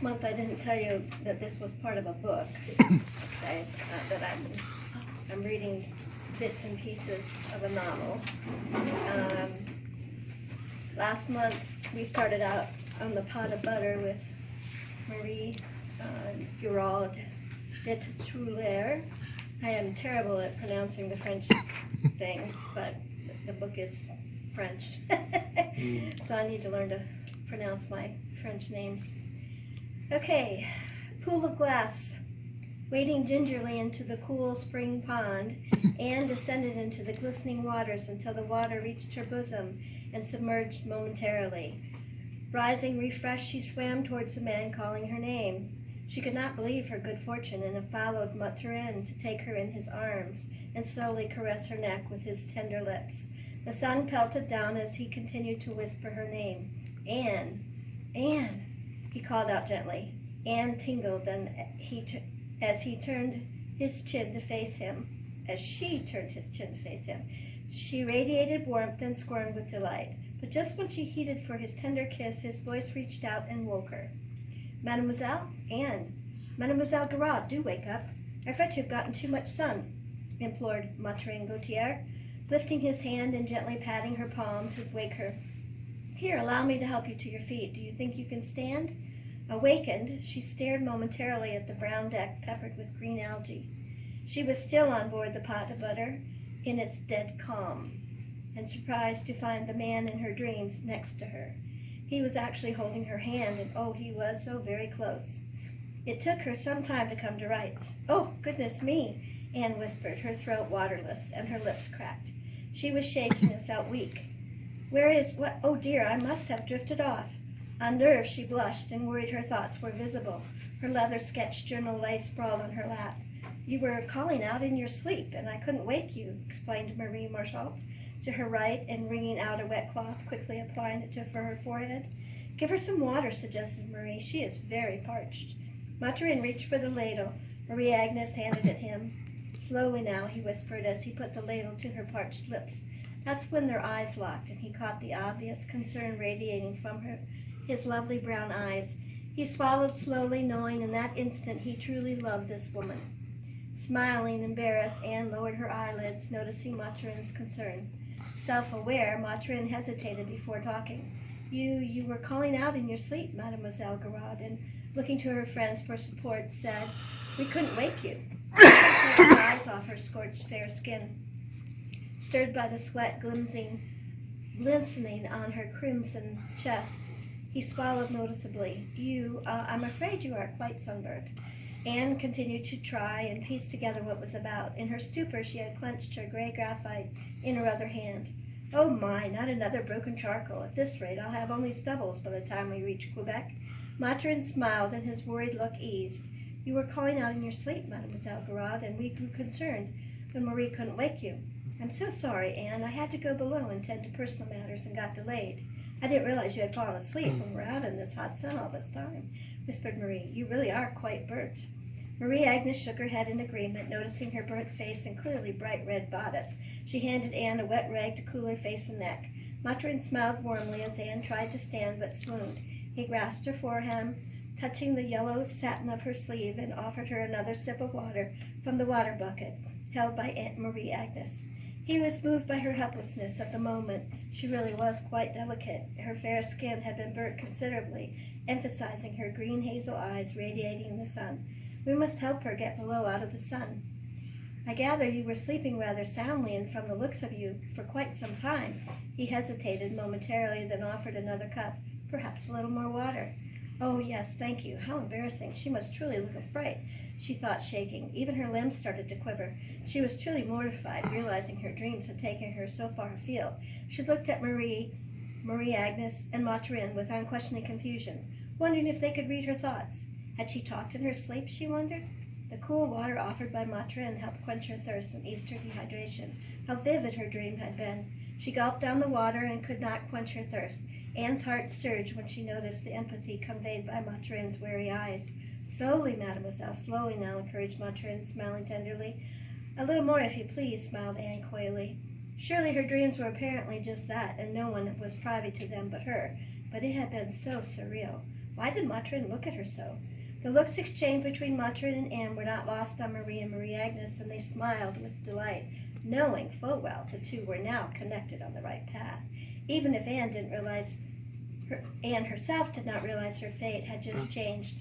Last month I didn't tell you that this was part of a book that I'm reading bits and pieces of a novel. Last month we started out on the pot of butter with Marie Giraud de Troulaire. I am terrible at pronouncing the French things, but the book is French, so I need to learn to pronounce my French names. Okay, pool of glass. Wading gingerly into the cool spring pond, Anne descended into the glistening waters until the water reached her bosom and submerged momentarily. Rising refreshed, she swam towards the man calling her name. She could not believe her good fortune and followed Mathurin to take her in his arms and slowly caress her neck with his tender lips. The sun pelted down as he continued to whisper her name. Anne, Anne, he called out gently. Anne tingled, and as he turned his chin to face him, she radiated warmth and scorn with delight. But just when she heeded for his tender kiss, his voice reached out and woke her. Mademoiselle, Anne, Mademoiselle Giraud, do wake up. I fret you've gotten too much sun, implored Mathurin Gautier, lifting his hand and gently patting her palm to wake her. Here, allow me to help you to your feet. Do you think you can stand? Awakened, she stared momentarily at the brown deck peppered with green algae. She was still on board the pot of butter, in its dead calm, and surprised to find the man in her dreams next to her. He was actually holding her hand, and oh, he was so very close. It took her some time to come to rights. Oh, goodness me, Anne whispered, her throat waterless and her lips cracked. She was shaking and felt weak. What? Oh dear, I must have drifted off. Unnerved, she blushed and worried her thoughts were visible. Her leather sketch journal lay sprawled on her lap. You were calling out in your sleep, and I couldn't wake you, explained Marie Marchant to her right, and wringing out a wet cloth, quickly applying it to her forehead. Give her some water, suggested Marie. She is very parched. Mathurin reached for the ladle. Marie Agnes handed it him. Slowly now, he whispered as he put the ladle to her parched lips. That's when their eyes locked, and he caught the obvious concern radiating from his lovely brown eyes. He swallowed slowly, knowing in that instant he truly loved this woman. Smiling, embarrassed, Anne lowered her eyelids, noticing Mathurin's concern. Self-aware, Mathurin hesitated before talking. You were calling out in your sleep, Mademoiselle Giraud, and looking to her friends for support, said, we couldn't wake you. She took her eyes off her scorched fair skin, stirred by the sweat glistening on her crimson chest. He swallowed noticeably. I'm afraid you are quite sunburnt. Anne continued to try and piece together what was about. In her stupor, she had clenched her gray graphite in her other hand. Oh my, not another broken charcoal. At this rate, I'll have only stubbles by the time we reach Quebec. Mathurin smiled, and his worried look eased. You were calling out in your sleep, Mademoiselle Giraud, and we grew concerned when Marie couldn't wake you. I'm so sorry, Anne. I had to go below and tend to personal matters and got delayed. I didn't realize you had fallen asleep when we're out in this hot sun all this time, whispered Marie. You really are quite burnt. Marie Agnes shook her head in agreement, noticing her burnt face and clearly bright red bodice. She handed Anne a wet rag to cool her face and neck. Mathurin smiled warmly as Anne tried to stand but swooned. He grasped her forearm, touching the yellow satin of her sleeve, and offered her another sip of water from the water bucket held by Aunt Marie Agnes. He was moved by her helplessness at the moment. She really was quite delicate. Her fair skin had been burnt considerably, emphasizing her green hazel eyes radiating in the sun. We must help her get below out of the sun. I gather you were sleeping rather soundly, and from the looks of you, for quite some time. He hesitated momentarily, then offered another cup, perhaps a little more water. Oh, yes, thank you. How embarrassing. She must truly look a fright, she thought, shaking. Even her limbs started to quiver. She was truly mortified, realizing her dreams had taken her so far afield. She looked at Marie Agnes, and Mathurin with unquestioning confusion, wondering if they could read her thoughts. Had she talked in her sleep, she wondered? The cool water offered by Mathurin helped quench her thirst and eased her dehydration. How vivid her dream had been. She gulped down the water and could not quench her thirst. Anne's heart surged when she noticed the empathy conveyed by Mathurin's weary eyes. Slowly, mademoiselle, slowly now, encouraged Mathurin, smiling tenderly. A little more, if you please, smiled Anne coyly. Surely her dreams were apparently just that, and no one was privy to them but her. But it had been so surreal. Why did Matrin look at her so? The looks exchanged between Matrin and Anne were not lost on Marie and Marie-Agnes, and they smiled with delight, knowing full well the two were now connected on the right path. Even if Anne herself did not realize her fate had just changed.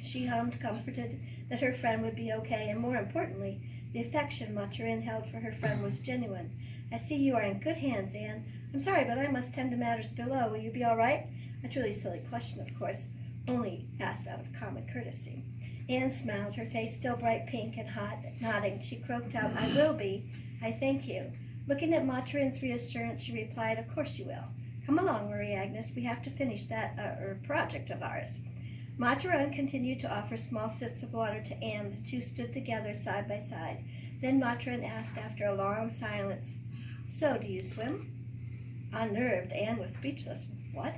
She hummed, comforted that her friend would be okay, and more importantly, the affection Matrin held for her friend was genuine. I see you are in good hands, Anne. I'm sorry, but I must tend to matters below. Will you be all right? A truly silly question, of course, only asked out of common courtesy. Anne smiled, her face still bright pink and hot. Nodding, she croaked out, I will be. I thank you. Looking at Matrin's reassurance, she replied, of course you will. Come along, Marie-Agnes. We have to finish that project of ours. Matrin continued to offer small sips of water to Anne. The two stood together side by side. Then Matrin asked after a long silence, so, do you swim? Unnerved, Anne was speechless. What?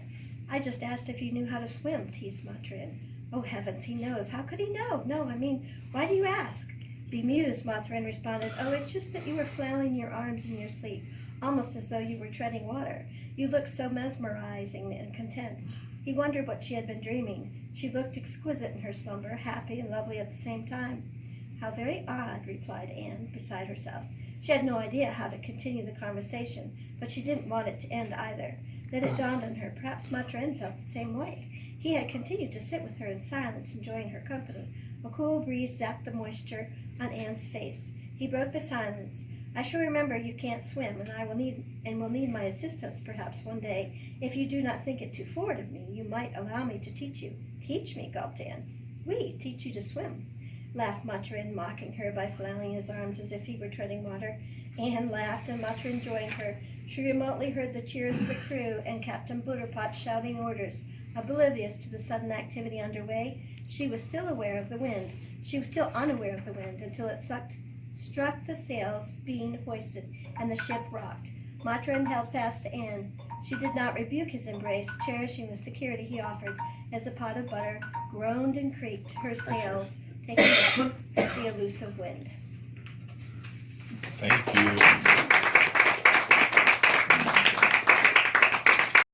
I just asked if you knew how to swim, teased Matrin. Oh, heavens, he knows. How could he know? No, I mean, why do you ask? Bemused, Matrin responded, oh, it's just that you were flailing your arms in your sleep, almost as though you were treading water. You looked so mesmerizing and content. He wondered what she had been dreaming. She looked exquisite in her slumber, happy and lovely at the same time. How very odd, replied Anne, beside herself. She had no idea how to continue the conversation, but she didn't want it to end either. Then it dawned on her, perhaps Matrin felt the same way. He had continued to sit with her in silence, enjoying her company. A cool breeze zapped the moisture on Anne's face. He broke the silence. I shall remember you can't swim, and will need my assistance perhaps one day. If you do not think it too forward of me, you might allow me to teach you. Teach me, gulped Anne. We teach you to swim, laughed Matrin, mocking her by flailing his arms as if he were treading water. Anne laughed, and Matrin joined her. She remotely heard the cheers of the crew and Captain Butterpot shouting orders. Oblivious to the sudden activity underway, she was still unaware of the wind until it struck the sails being hoisted, and the ship rocked. Matrin held fast to Anne. She did not rebuke his embrace, cherishing the security he offered, as the pot of butter groaned and creaked her sails, taking the elusive wind. Thank you.